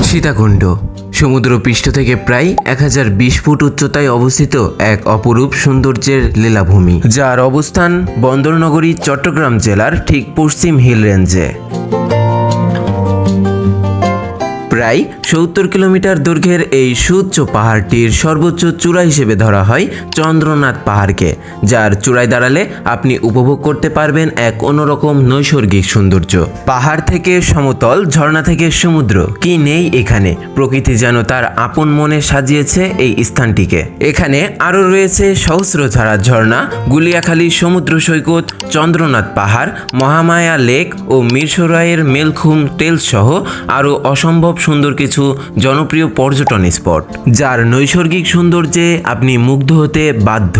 সীতাকুণ্ড সমুদ্রপৃষ্ঠ থেকে প্রায় 1020 ফুট উচ্চতায় অবস্থিত এক অপরূপ সৌন্দর্যের লীলাভূমি, যার অবস্থান বন্দরনগরী চট্টগ্রাম জেলার ঠিক পশ্চিম হিল রেঞ্জে। প্রায় 70 কিলোমিটার দৈর্ঘ্যের এই সুউচ্চ পাহাড়টির সর্বোচ্চ চূড়া হিসেবে ধরা হয় চন্দ্রনাথ পাহাড়কে, যার চূড়ায় দাঁড়ালে আপনি উপভোগ করতে পারবেন এক অন্যরকম নৈসর্গিক সৌন্দর্য। পাহাড় থেকে সমতল, ঝর্ণা থেকে সমুদ্র, কি নেই এখানে। প্রকৃতি যেন তার আপন মনে সাজিয়েছে এই স্থানটিকে। এখানে আরও রয়েছে সহস্রধারা ঝর্ণা, গুলিয়াখালী সমুদ্র সৈকত, চন্দ্রনাথ পাহাড়, মহামায়া লেক ও মিরসরাইয়ের মেলখুম টেলস সহ আরও অসম্ভব সুন্দর কিছু জনপ্রিয় পর্যটন স্পট, যার নৈসর্গিক সৌন্দর্যে আপনি মুগ্ধ হতে বাধ্য।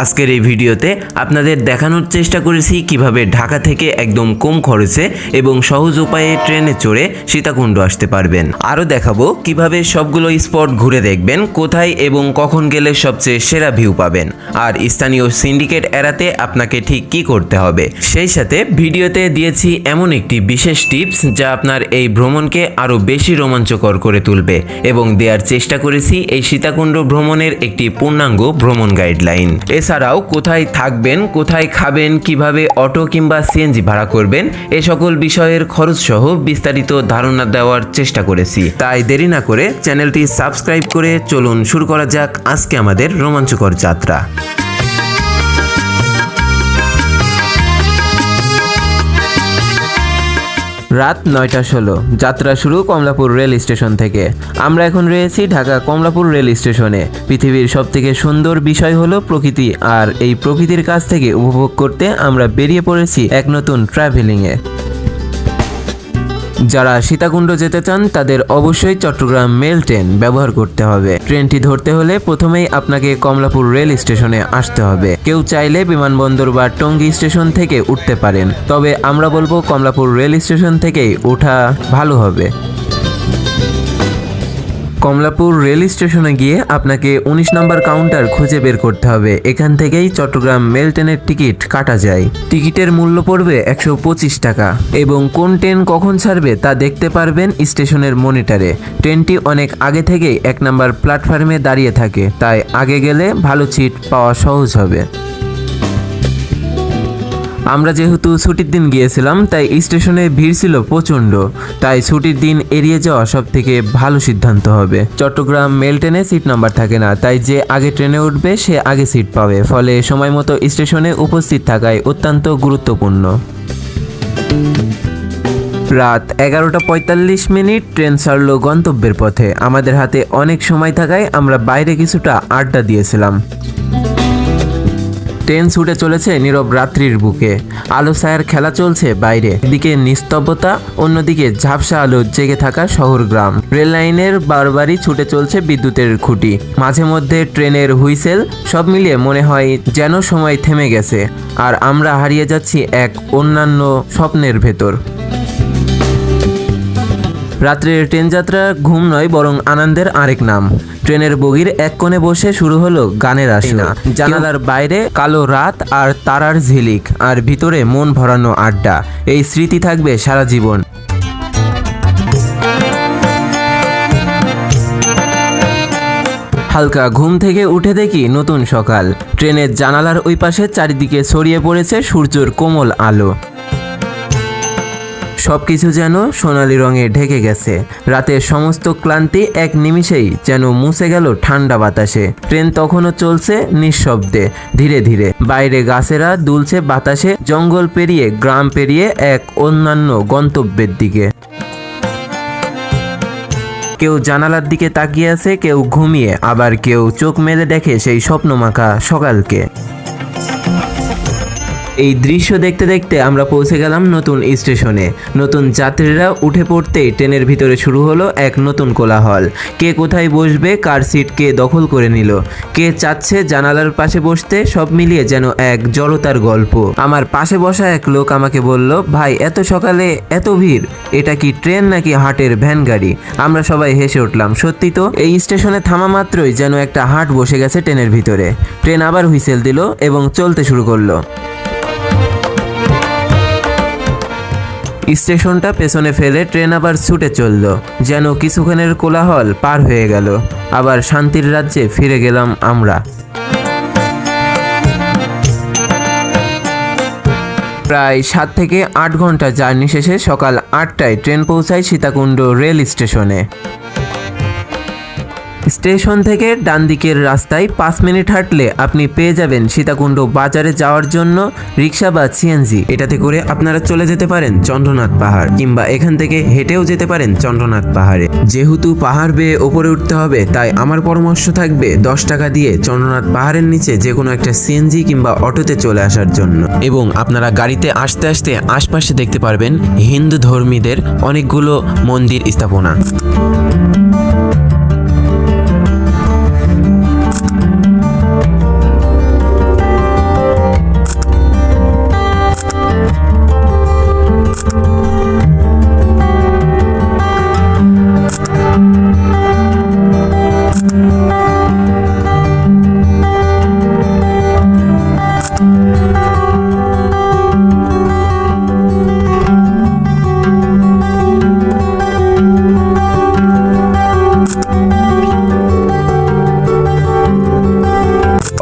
আজকের এই ভিডিওতে আপনাদের দেখানোর চেষ্টা করেছি কিভাবে ঢাকা থেকে একদম কম খরচে এবং সহজ উপায়ে ট্রেনে চড়ে সীতাকুণ্ড আসতে পারবেন। আরও দেখাবো কিভাবে সবগুলো স্পট ঘুরে দেখবেন, কোথায় এবং কখন গেলে সবচেয়ে সেরা ভিউ পাবেন, আর স্থানীয় সিন্ডিকেট এড়াতে আপনাকে ঠিক কি করতে হবে। সেই সাথে ভিডিওতে দিয়েছি এমন একটি বিশেষ টিপস যা আপনার এই ভ্রমণকে আরও বেশি রোমাঞ্চকর করে তুলবে, এবং দেওয়ার চেষ্টা করেছি এই সীতাকুণ্ড ভ্রমণের একটি পূর্ণাঙ্গ ভ্রমণ গাইডলাইন। এছাড়াও কোথায় থাকবেন, কোথায় খাবেন, কিভাবে অটো কিংবা সিএনজি ভাড়া করবেন, এ সকল বিষয়ের খরচ সহ বিস্তারিত ধারণা দেওয়ার চেষ্টা করেছি। তাই দেরি না করে চ্যানেলটি সাবস্ক্রাইব করে চলুন শুরু করা যাক আজকে আমাদের রোমাঞ্চকর যাত্রা। রাত 9:16, যাত্রা শুরু কমলাপুর রেল স্টেশন থেকে। আমরা এখন রয়েছি ঢাকা কমলাপুর রেল স্টেশনে। পৃথিবীর সবথেকে সুন্দর বিষয় হলো প্রকৃতি, আর এই প্রকৃতির কাছ থেকে উপভোগ করতে আমরা বেরিয়ে পড়েছি এক নতুন ট্রাভেলিংয়ে। যারা সীতাকুণ্ড যেতে চান তাদের অবশ্যই চট্টগ্রাম মেল ট্রেন ব্যবহার করতে হবে। ট্রেনটি ধরতে হলে প্রথমেই আপনাকে কমলাপুর রেল স্টেশনে আসতে হবে। কেউ চাইলে বিমানবন্দর বা টঙ্গী স্টেশন থেকে উঠতে পারেন, তবে আমরা বলবো কমলাপুর রেল স্টেশন থেকেই ওঠা ভালো হবে। কমলাপুর রেল স্টেশনে গিয়ে আপনাকে 19 নম্বর কাউন্টার খুঁজে বের করতে হবে। এখান থেকেই চট্টগ্রাম মেল ট্রেনের টিকিট কাটা যায়। টিকিটের মূল্য পড়বে 125 টাকা, এবং কোন ট্রেন কখন ছাড়বে তা দেখতে পারবেন স্টেশনের মনিটরে। ট্রেনটি অনেক আগে থেকেই 1 নম্বর প্ল্যাটফর্মে দাঁড়িয়ে থাকে, তাই আগে গেলে ভালো সিট পাওয়া সহজ হবে। আমরা যেহেতু ছুটির দিন গিয়েছিলাম তাই স্টেশনে ভিড় ছিল প্রচণ্ড, তাই ছুটির দিন এড়িয়ে যাওয়া সব থেকে ভালো সিদ্ধান্ত হবে। চট্টগ্রাম মেল ট্রেনে সিট নাম্বার থাকে না, তাই যে আগে ট্রেনে উঠবে সে আগে সিট পাবে, ফলে সময় মতো স্টেশনে উপস্থিত থাকায় অত্যন্ত গুরুত্বপূর্ণ। রাত 11:45 ট্রেন ছাড়ল গন্তব্যের পথে। আমাদের হাতে অনেক সময় থাকায় আমরা বাইরে কিছুটা আড্ডা দিয়েছিলাম। ট্রেন ছুটে চলেছে নীরব রাত্রির বুকে। আলো ছায়ার খেলা চলছে বাইরে, একদিকে নিস্তব্ধতা, অন্যদিকে ঝাপসা আলো জেগে থাকা শহর গ্রাম। রেল লাইনের বারবারই ছুটে চলছে বিদ্যুতের খুঁটি, মাঝে মধ্যে ট্রেনের হুইসেল। সব মিলিয়ে মনে হয় যেন সময় থেমে গেছে, আর আমরা হারিয়ে যাচ্ছি এক অন্যান্য স্বপ্নের ভেতর। রাত্রের ট্রেন যাত্রা ঘুম নয়, বরং আনন্দের আরেক নাম। ট্রেনের বগির এক কোণে বসে শুরু হলো গানের আসনা। জানালার বাইরে কালো রাত আর তারার ঝিলিক, আর ভিতরে মন ভরানো আড্ডা। এই স্মৃতি থাকবে সারা জীবন। হালকা ঘুম থেকে উঠে দেখি নতুন সকাল। ট্রেনের জানালার ওই পাশে চারিদিকে ছড়িয়ে পড়েছে সূর্যের কোমল আলো। সবকিছু যেন সোনালি রঙে ঢেকে গেছে। রাতের সমস্ত ক্লান্তি এক নিমিষেই যেন মুছে গেল ঠান্ডা বাতাসে। ট্রেন তখনও চলছে নিঃশব্দে, ধীরে ধীরে। বাইরে গাছেরা দুলছে বাতাসে, জঙ্গল পেরিয়ে, গ্রাম পেরিয়ে এক অন্যান্য গন্তব্যের দিকে। কেউ জানালার দিকে তাকিয়ে আছে, কেউ ঘুমিয়ে, আবার কেউ চোখ মেলে দেখে সেই স্বপ্নমাখা সকালকে। এই দৃশ্য দেখতে দেখতে আমরা পৌঁছে গেলাম নতুন স্টেশনে। নতুন যাত্রীরা উঠে পড়তেই ট্রেনের ভিতরে শুরু হলো এক নতুন কোলাহল। কে কোথায় বসবে, কার সিট কে দখল করে নিল, কে চাচ্ছে জানালার পাশে বসতে, সব মিলিয়ে যেন এক জড়তার গল্প। আমার পাশে বসা এক লোক আমাকে বলল, ভাই এত সকালে এত ভিড়, এটা কি ট্রেন নাকি হাটের ভ্যান গাড়ি? আমরা সবাই হেসে উঠলাম। সত্যি তো, এই স্টেশনে থামা মাত্রই যেন একটা হাট বসে গেছে ট্রেনের ভিতরে। ট্রেন আবার হুইসেল দিল এবং চলতে শুরু করলো। স্টেশনটা পেছনে ফেলে ট্রেন আবার ছুটে চলল, যেন কিছুক্ষণের কোলাহল পার হয়ে গেল। আবার শান্তির রাজ্যে ফিরে গেলাম আমরা। প্রায় 7 থেকে 8 ঘন্টা জার্নি শেষে সকাল 8টায় ট্রেন পৌঁছায় সীতাকুণ্ড রেল স্টেশনে। স্টেশন থেকে ডান দিকের রাস্তায় 5 মিনিট হাঁটলে আপনি পেয়ে যাবেন সীতাকুণ্ড বাজারে যাওয়ার জন্য রিক্সা বা সিএনজি। এটাতে করে আপনারা চলে যেতে পারেন চন্দ্রনাথ পাহাড়, কিংবা এখান থেকে হেঁটেও যেতে পারেন চন্দ্রনাথ পাহাড়ে। যেহেতু পাহাড় বেয়ে ওপরে উঠতে হবে, তাই আমার পরামর্শ থাকবে 10 টাকা দিয়ে চন্দ্রনাথ পাহাড়ের নিচে যে কোনো একটা সিএনজি কিংবা অটোতে চলে আসার জন্য। এবং আপনারা গাড়িতে আসতে আসতে আশপাশে দেখতে পারবেন হিন্দু ধর্মীদের অনেকগুলো মন্দির স্থাপনা।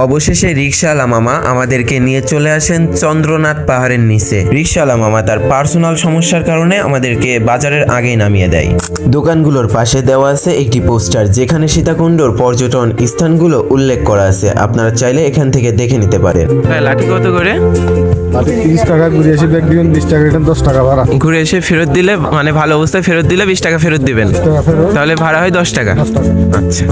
অবশেষে রিকশাওয়ালা মামা আমাদেরকে নিয়ে চলে আসেন চন্দ্রনাথ পাহাড়ের নিচে। রিকশাওয়ালা মামা তার পার্সোনাল সমস্যার কারণে আমাদেরকে বাজারের আগেই নামিয়ে দেয়। দোকানগুলোর পাশে দেওয়া আছে একটি পোস্টার, যেখানে সীতাকুণ্ডর পর্যটন স্থানগুলো উল্লেখ করা আছে। আপনারা চাইলে এখান থেকে দেখে নিতে পারেন। লাঠি কত করে? 30 টাকা। ঘুরে এসে ব্যাগ দিবেন 20 টাকা, রিটার্ন 10 টাকা ভাড়া। ঘুরে এসে ফেরত দিলে, মানে ভালো অবস্থায় ফেরত দিলে 20 টাকা ফেরত দিবেন, তাহলে ভাড়া হয় 10 টাকা। আচ্ছা,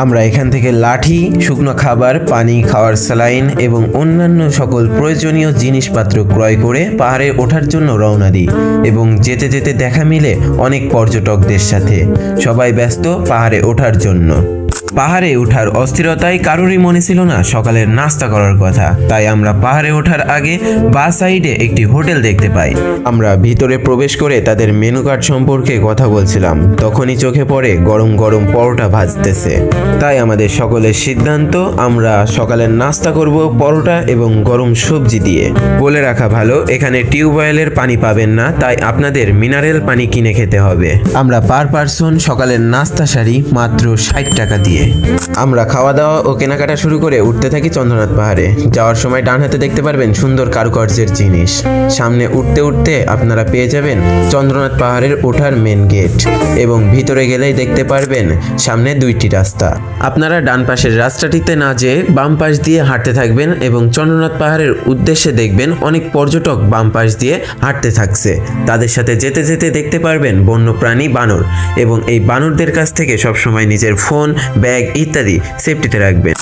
আমরা এখান থেকে লাঠি, শুকনো খাবার, পানি, খাওয়ার স্যালাইন এবং অন্যান্য সকল প্রয়োজনীয় জিনিসপত্র ক্রয় করে পাহাড়ে ওঠার জন্য রওনা দিই। এবং যেতে যেতে দেখা মিলে অনেক পর্যটকদের সাথে। সবাই ব্যস্ত পাহাড়ে ওঠার জন্য। পাহাড়ে ওঠার অস্থিরতায় কারোরই মনে ছিল না সকালের নাস্তা করার কথা। তাই আমরা পাহাড়ে ওঠার আগে বাঁ সাইডে একটি হোটেল দেখতে পাই। আমরা ভিতরে প্রবেশ করে তাদের মেনু কার্ড সম্পর্কে কথা বলছিলাম, তখনই চোখে পড়ে গরম গরম পরোটা ভাজতেছে। তাই আমাদের সকলের সিদ্ধান্ত, আমরা সকালের নাস্তা করব পরোটা এবং গরম সবজি দিয়ে। বলে রাখা ভালো, এখানে টিউবওয়েলের পানি পাবেন না, তাই আপনাদের মিনারেল পানি কিনে খেতে হবে। আমরা পার পারসন সকালের নাস্তা সারি মাত্র 60 টাকা দিয়ে। আমরা খাওয়া দাওয়া ও কেনাকাটা শুরু করে উঠতে থাকি চন্দ্রনাথ পাহাড়ে। যাওয়ার সময় ডান হাতে দেখতে পারবেন সুন্দর কারুকার্যের জিনিস। সামনে উঠতে উঠতে আপনারা পেয়ে যাবেন চন্দ্রনাথ পাহাড়ের ওঠার মেন গেট, এবং ভিতরে গেলেই দেখতে পারবেন সামনে 2টি রাস্তা। আপনারা ডান পাশের রাস্তাটিতে না যেয়ে বাম পাশ দিয়ে হাঁটতে থাকবেন এবং চন্দ্রনাথ পাহাড়ের উদ্দেশ্যে দেখবেন অনেক পর্যটক বাম পাশ দিয়ে হাঁটতে থাকছে। তাদের সাথে যেতে যেতে দেখতে পারবেন বন্যপ্রাণী বানর, এবং এই বানরদের কাছ থেকে সবসময় নিজের ফোন, ব্যাগ ইত্যাদি সেফটিতে রাখবেন।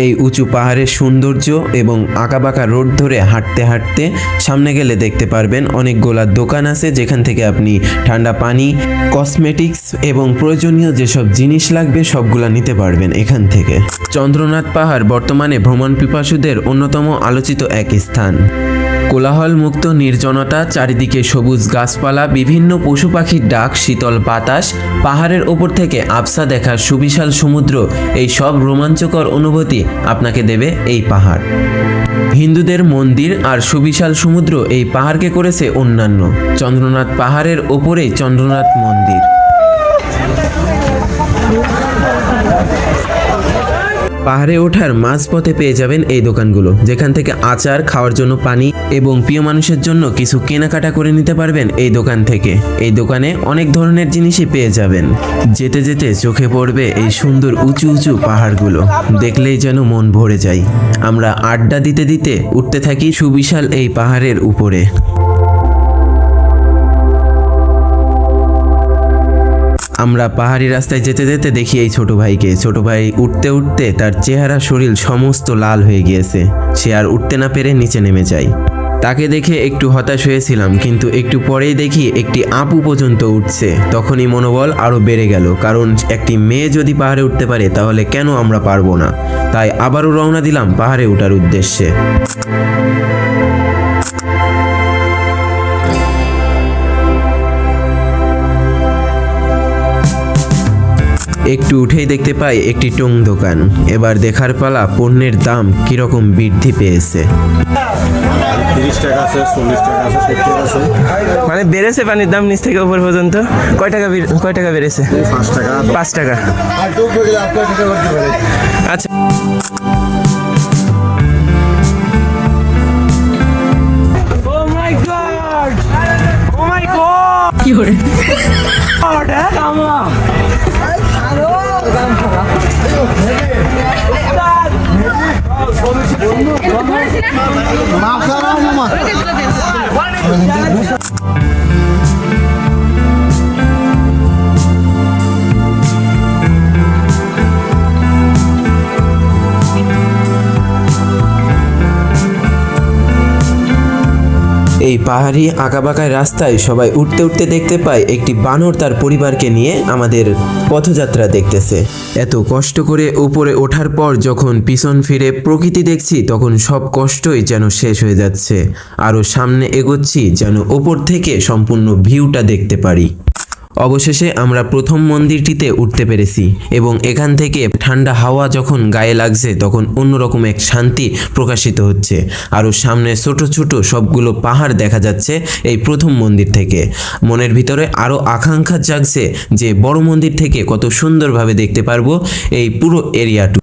এই উঁচু পাহাড়ের সৌন্দর্য এবং আঁকাবাঁকা রোড ধরে হাঁটতে হাঁটতে সামনে গেলে দেখতে পারবেন অনেকগুলা দোকান আছে, যেখান থেকে আপনি ঠান্ডা পানি, কসমেটিক্স এবং প্রয়োজনীয় যেসব জিনিস লাগবে সবগুলা নিতে পারবেন এখান থেকে। চন্দ্রনাথ পাহাড় বর্তমানে ভ্রমণ পিপাসুদের অন্যতম আলোচিত এক স্থান। কোলাহল মুক্ত নির্জনতা, চারিদিকে সবুজ গাছপালা, বিভিন্ন পশু পাখির ডাক, শীতল বাতাস, পাহাড়ের ওপর থেকে আবছা দেখার সুবিশাল সমুদ্র, এই সব রোমাঞ্চকর অনুভূতি আপনাকে দেবে এই পাহাড়। হিন্দুদের মন্দির আর সুবিশাল সমুদ্র এই পাহাড়কে করেছে অন্যান্য। চন্দ্রনাথ পাহাড়ের ওপরেই চন্দ্রনাথ মন্দির। পাহাড়ে ওঠার মাঝপথে পেয়ে যাবেন এই দোকানগুলো, যেখান থেকে আচার, খাওয়ার জন্য পানি এবং প্রিয় মানুষের জন্য কিছু কেনাকাটা করে নিতে পারবেন এই দোকান থেকে। এই দোকানে অনেক ধরনের জিনিসই পেয়ে যাবেন। যেতে যেতে চোখে পড়বে এই সুন্দর উঁচু উঁচু পাহাড়গুলো, দেখলেই যেন মন ভরে যায়। আমরা আড্ডা দিতে দিতে উঠতে থাকি সুবিশাল এই পাহাড়ের উপরে। আমরা পাহাড়ি রাস্তায় যেতে যেতে দেখি এই ছোট ভাইকে। ছোট ভাই উঠতে উঠতে তার চেহারা, শরীর সমস্ত লাল হয়ে গিয়েছে। সে আর উঠতে না পেরে নিচে নেমে যায়। তাকে দেখে একটু হতাশ হয়েছিলাম, কিন্তু একটু পরেই দেখি একটি আপু পর্যন্ত উঠছে। তখনই মনোবল আরও বেড়ে গেল, কারণ একটি মেয়ে যদি পাহাড়ে উঠতে পারে তাহলে কেন আমরা পারবো না। তাই আবারও রওনা দিলাম পাহাড়ে ওঠার উদ্দেশ্যে। একটু উঠেই দেখতে পাই একটি টং দোকান। এবার দেখার পালা পণ্যের দাম কিরকম বৃদ্ধি পেয়েছে। 30 টাকা আছে, 40 টাকা আছে, 70 আছে, মানে বেড়েছে পানির দাম নিচ থেকে উপর পর্যন্ত? কয় টাকা বেড়েছে? 5 টাকা। 5 টাকা। আর টুক করে দিলে আপনার টাকা করতে পারে। আচ্ছা, এই পাহাড়ি আঁকাবাঁকা রাস্তায় সবাই উঠতে উঠতে দেখতে পায় একটি বানর তার পরিবারকে নিয়ে আমাদের পথযাত্রা দেখতেছে। এত কষ্ট করে উপরে ওঠার পর যখন পিছন ফিরে প্রকৃতি দেখছি তখন সব কষ্টই যেন শেষ হয়ে যাচ্ছে। আরও সামনে এগোচ্ছি যেন ওপর থেকে সম্পূর্ণ ভিউটা দেখতে পারি। অবশেষে আমরা প্রথম মন্দিরটিতে উঠতে পেরেছি এবং এখান থেকে ঠান্ডা হাওয়া যখন গায়ে লাগছে তখন অন্যরকম এক শান্তি প্রকাশিত হচ্ছে। আরও সামনে ছোট ছোট সবগুলো পাহাড় দেখা যাচ্ছে এই প্রথম মন্দির থেকে। মনের ভিতরে আরও আকাঙ্ক্ষা জাগছে যে বড় মন্দির থেকে কত সুন্দরভাবে দেখতে পারবো এই পুরো এরিয়াটু।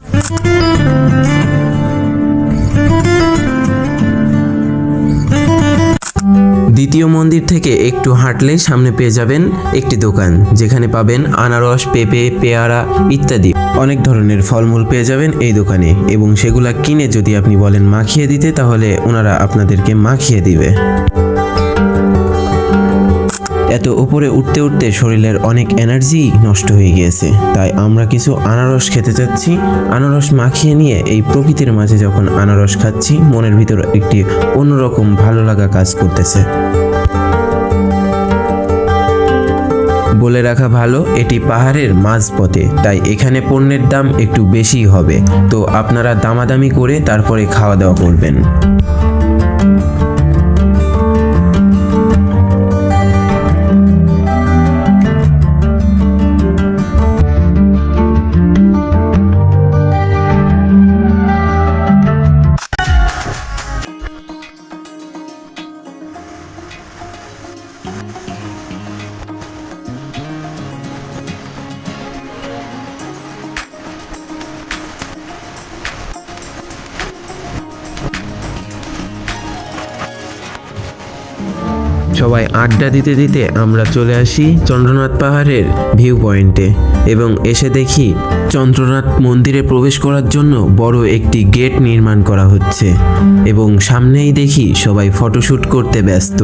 দ্বিতীয় মন্দির থেকে একটু হাঁটলে সামনে পেয়ে যাবেন একটি দোকান, যেখানে পাবেন আনারস, পেঁপে, পেয়ারা ইত্যাদি অনেক ধরনের ফলমূল পেয়ে যাবেন এই দোকানে, এবং সেগুলা কিনে যদি আপনি বলেন মাখিয়ে দিতে তাহলে ওনারা আপনাদেরকে মাখিয়ে দিবে। এত উপরে উঠতে উঠতে শরীরের অনেক এনার্জি নষ্ট হয়ে গিয়েছে, তাই আমরা কিছু আনারস খেতে চাচ্ছি। আনারস মাখিয়ে নিয়ে এই প্রকৃতির মাঝে যখন আনারস খাচ্ছি মনের ভিতর একটি অন্যরকম ভালো লাগা কাজ করতেছে। বলে রাখা ভালো, এটি পাহাড়ের মাঝপথে, তাই এখানে পণ্যের দাম একটু বেশি হবে, তো আপনারা দামাদামি করে তারপরে খাওয়া দাওয়া করবেন। সবাই আড্ডা দিতে দিতে আমরা চলে আসি চন্দ্রনাথ পাহাড়ের ভিউ পয়েন্টে, এবং এসে দেখি চন্দ্রনাথ মন্দিরে প্রবেশ করার জন্য বড় একটি গেট নির্মাণ করা হচ্ছে, এবং সামনেই দেখি সবাই ফটোশ্যুট করতে ব্যস্ত।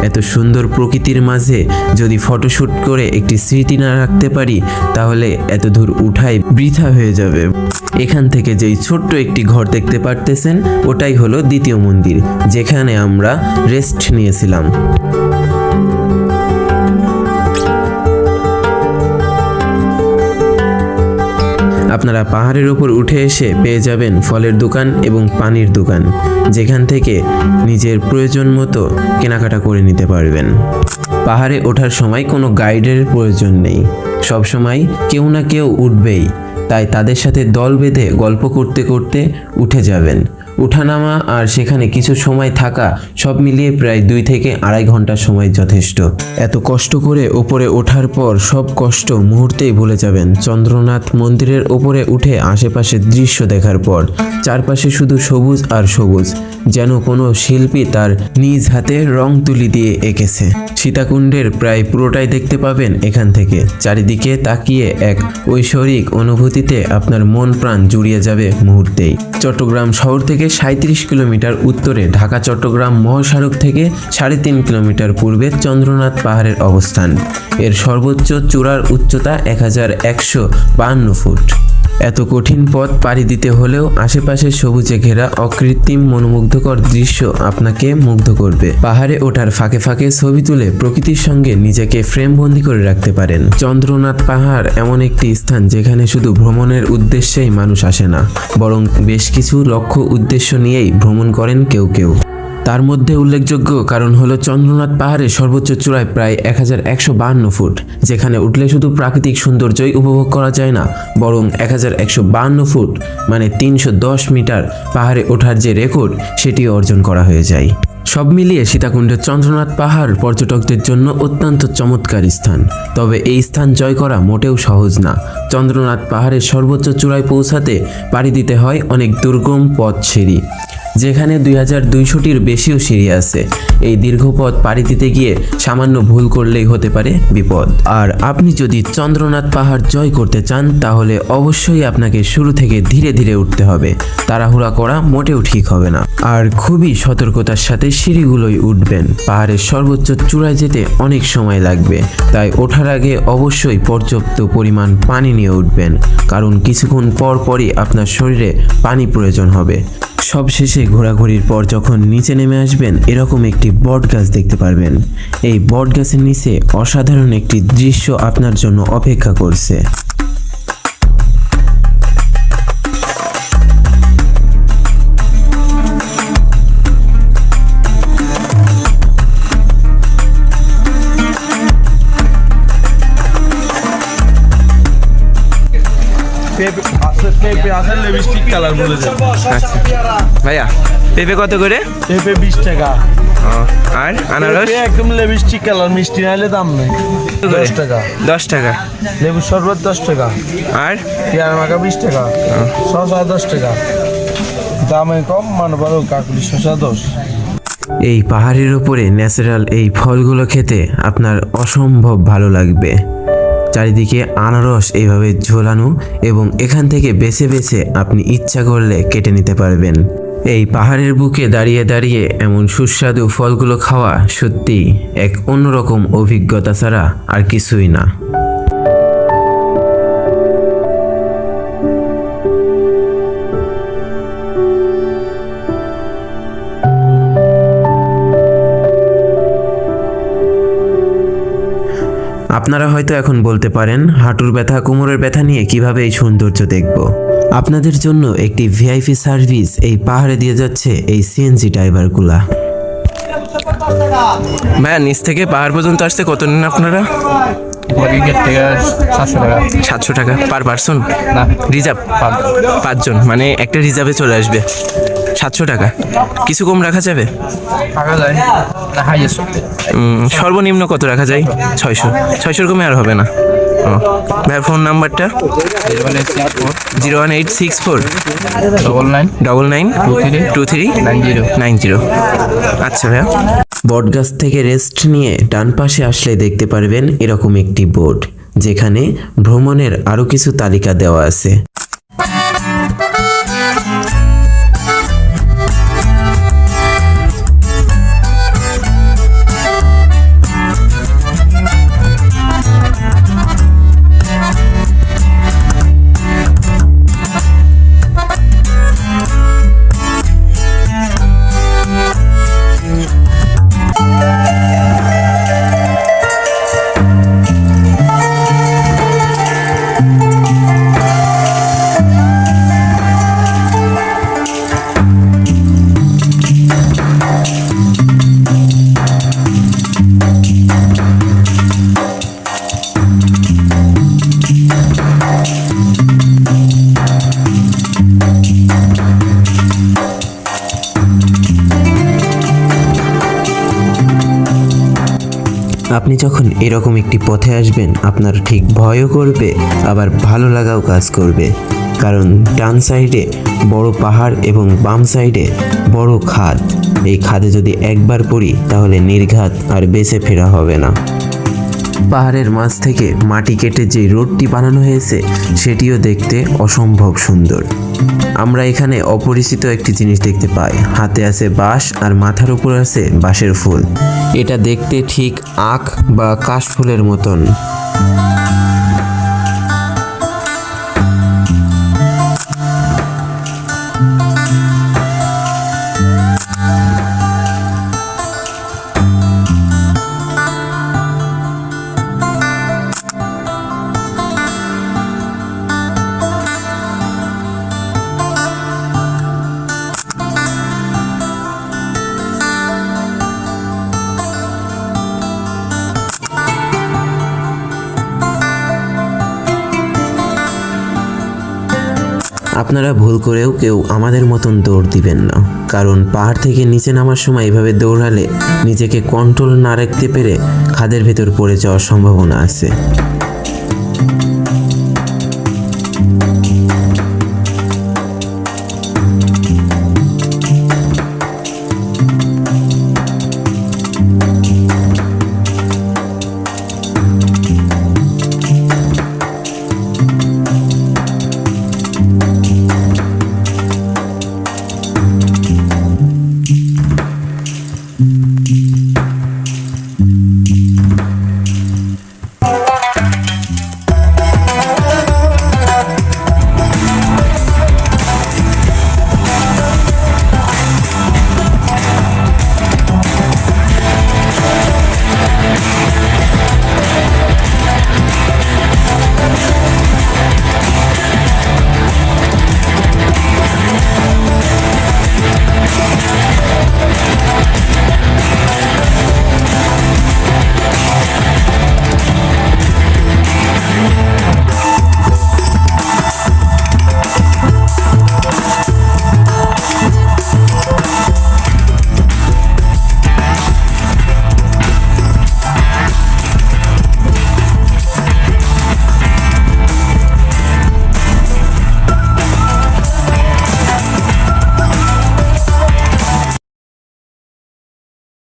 এত সুন্দর প্রকৃতির মাঝে যদি ফটোশ্যুট করে একটি স্মৃতি না রাখতে পারি তাহলে এত দূর উঠাই বৃথা হয়ে যাবে। এখান থেকে যেই ছোট্ট একটি ঘর দেখতে পারতেছেন ওটাই হলো দ্বিতীয় মন্দির, যেখানে আমরা রেস্ট নিয়েছিলাম। আপনারা পাহাড়ের উপর উঠে এসে পেয়ে যাবেন ফলের দোকান এবং পানির দোকান, যেখান থেকে নিজের প্রয়োজন মতো কেনাকাটা করে নিতে পারবেন। পাহাড়ে ওঠার সময় কোনো গাইডের প্রয়োজন নেই, সব সময় কেউ না কেউ উঠবেই, তাই তাদের সাথে দল বেঁধে গল্প করতে করতে উঠে যাবেন। উঠানামা আর সেখানে কিছু সময় থাকা সব মিলিয়ে প্রায় 2 থেকে 2.5 ঘন্টা সময় যথেষ্ট। এত কষ্ট করে উপরে ওঠার পর সব কষ্ট মুহূর্তেই ভুলে যাবেন চন্দ্রনাথ মন্দিরের উপরে উঠে আশেপাশের দৃশ্য দেখার পর। চারপাশে শুধু সবুজ আর সবুজ, যেন কোনো শিল্পী তার নিজ হাতে রং তুলি দিয়ে এঁকেছে। সীতাকুণ্ডের প্রায় পুরোটাই দেখতে পাবেন এখান থেকে। চারিদিকে তাকিয়ে এক ঐশ্বরিক অনুভূতিতে আপনার মন প্রাণ জুড়িয়ে যাবে মুহূর্তেই। চট্টগ্রাম শহর থেকে 37 কিলোমিটার উত্তরে, ঢাকা চট্টগ্রাম মহাসড়ক থেকে 3.5 কিলোমিটার পূর্বে চন্দ্রনাথ পাহাড়ের অবস্থান। এর সর্বোচ্চ চূড়ার উচ্চতা 1152 ফুট। এত কঠিন পথ পাড়ি দিতে হলেও আশেপাশে সবুজে ঘেরা অকৃত্রিম মনোমুগ্ধকর দৃশ্য আপনাকে মুগ্ধ করবে। পাহাড়ে ওঠার ফাঁকে ফাঁকে ছবি তুলে প্রকৃতির সঙ্গে নিজেকে ফ্রেমবন্দি করে রাখতে পারেন। চন্দ্রনাথ পাহাড় এমন একটি স্থান যেখানে শুধু ভ্রমণের উদ্দেশ্যেই মানুষ আসে না, বরং বেশ কিছু লক্ষ্য উদ্দেশ্য নিয়েই ভ্রমণ করেন কেউ কেউ। তার মধ্যে উল্লেখযোগ্য কারণ হলো চন্দ্রনাথ পাহাড়ের সর্বোচ্চ চূড়ায় প্রায় 1152 ফুট, যেখানে উঠলে শুধু প্রাকৃতিক সৌন্দর্যই উপভোগ করা যায় না, বরং 1152 ফুট মানে 310 মিটার পাহাড়ে ওঠার যে রেকর্ড সেটিও অর্জন করা হয়ে যায়। সব মিলিয়ে সীতাকুণ্ডের চন্দ্রনাথ পাহাড় পর্যটকদের জন্য অত্যন্ত চমৎকার স্থান। তবে এই স্থান জয় করা মোটেও সহজ না। চন্দ্রনাথ পাহাড়ের সর্বোচ্চ চূড়ায় পৌঁছাতে পাড়ি দিতে হয় অনেক দুর্গম পথ সিঁড়ি, যেখানে 2200টির বেশিও সিঁড়ি আছে। এই দীর্ঘ পথ পাড়ি দিতে গিয়ে সামান্য ভুল করলেই হতে পারে বিপদ। আর আপনি যদি চন্দ্রনাথ পাহাড় জয় করতে চান তাহলে অবশ্যই আপনাকে শুরু থেকে ধীরে ধীরে উঠতে হবে। তাড়াহুড়া করা মোটেও ঠিক হবে না। আর খুবই সতর্কতার সাথে সিঁড়িগুলোই উঠবেন। পাহাড়ের সর্বোচ্চ চূড়ায় যেতে অনেক সময় লাগবে, তাই ওঠার আগে অবশ্যই পর্যাপ্ত পরিমাণ পানি নিয়ে উঠবেন, কারণ কিছুক্ষণ পর পরই আপনার শরীরে পানি প্রয়োজন হবে। সবশেষে ঘোরাঘুরির পর যখন নিচে নেমে আসবেন এরকম একটি বট গাছ দেখতে পারবেন। এই বট গাছের নিচে অসাধারণ একটি দৃশ্য আপনার জন্য অপেক্ষা করছে। পেঁপে আছে লিপস্টিক কালার বলে দেন। আচ্ছা ভাইয়া, পেঁপে কত করে? পেঁপে 20 টাকা। আর আনারস? পেঁপে একদম লিপস্টিক কালার, মিষ্টি নাইলে দাম নেই। 10 টাকা। 10 টাকা। লেবু শরবত 10 টাকা। আর পেয়ারা মাখা 20 টাকা। শসা 10 টাকা। দামে কম, মানে বড় কাকুলি শসা 10। এই পাহাড়ের উপরে ন্যাচারাল এই ফলগুলো খেতে আপনার অসম্ভব ভালো লাগবে। চারিদিকে আনারস এইভাবে ঝোলানো এবং এখান থেকে বেছে বেছে আপনি ইচ্ছা করলে কেটে নিতে পারবেন। এই পাহাড়ের বুকে দাঁড়িয়ে দাঁড়িয়ে এমন সুস্বাদু ফলগুলো খাওয়া সত্যি এক অন্যরকম অভিজ্ঞতা ছাড়া আর কিছুই না। আপনারা হয়তো এখন বলতে পারেন, হাঁটুর ব্যথা কোমরের ব্যথা নিয়ে কিভাবে এই সৌন্দর্য দেখব? আপনাদের জন্য একটি ভিআইপি সার্ভিস এই পাহাড়ে দিয়ে যাচ্ছে এই সিএনজি ড্রাইভারগুলা। ভাইয়া, নিচ থেকে পাহাড় পর্যন্ত আসতে কত নেন আপনারা? 700 টাকা পার পার্সন? না, রিজার্ভ 5 জন, মানে একটা রিজার্ভে চলে আসবে। 700 টাকা। কিছু কম রাখা যাবে? সর্বনিম্ন কত রাখা যায়? 600। 600 কমে আর হবে না। ভাই, ফোন নাম্বারটা? 01864 992390। আচ্ছা ভাইয়া। বটগাছ থেকে রেস্ট নিয়ে ডান পাশে আসলে দেখতে পারবেন এরকম একটি বোর্ড, যেখানে ভ্রমণের আরও কিছু তালিকা দেওয়া আছে। আপনি যখন এরকম একটি পথে আসবেন আপনার ঠিক ভয়ও করবে, আবার ভালো লাগাও কাজ করবে, কারণ ডান সাইডে বড় পাহাড় এবং বাম সাইডে বড় খাদ। এই খাদে যদি একবার পড়ি তাহলে নির্ঘাত আর বেঁচে ফেরা হবে না। পাহাড়ের মাঝ থেকে মাটি কেটে যে রোডটি বানানো হয়েছে সেটিও দেখতে অসম্ভব সুন্দর। আমরা এখানে অপরিচিত একটি জিনিস দেখতে পাই। হাতে আছে বাঁশ আর মাথার উপর আছে বাঁশের ফুল। এটা দেখতে ঠিক আখ বা কাশফুলের মতন। আপনারা ভুল করেও কেউ আমাদের মতন দৌড় দিবেন না, কারণ পাহাড় থেকে নিচে নামার সময় এভাবে দৌড়ালে নিজেকে কন্ট্রোল না রাখতে পেরে খাদের ভেতর পড়ে যাওয়ার সম্ভাবনা আছে।